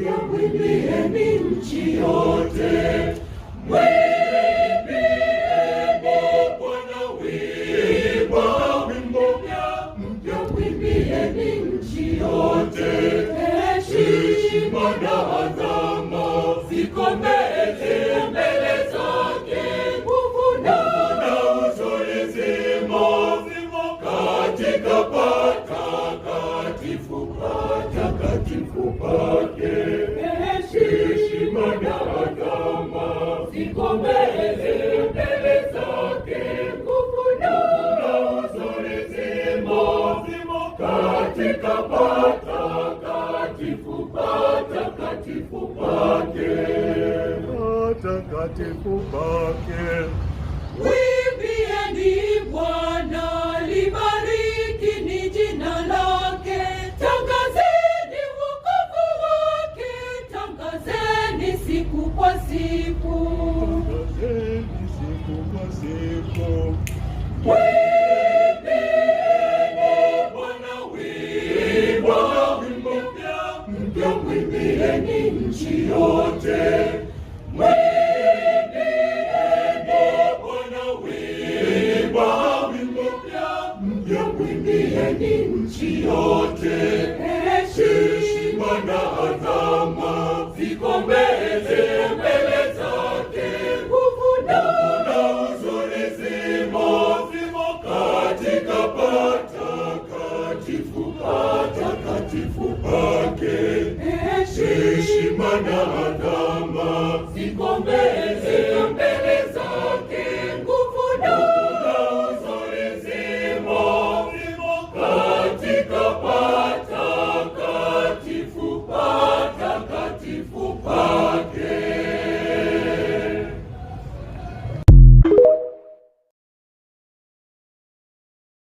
Mwimbieni nchi yote, mwimbieni Bwana wimbo mpya, mwimbieni nchi yote. Heshima na adhama ziko mbele zake, nguvu na uzuri zimo katika patakatifu pake. Heshima na adhama ziko mbele zake, nguvu na uzuri zimo katika patakatifu pake. Mwimbieni Bwana, libariki ni jina lake. Tangazeni wokovu wake, tangazeni siku kwa siku. Mwimbieni Bwana wimbo mpya, mwimbieni nchi yote. Mwimbieni Bwana wimbo mpya, mwimbieni nchi yote.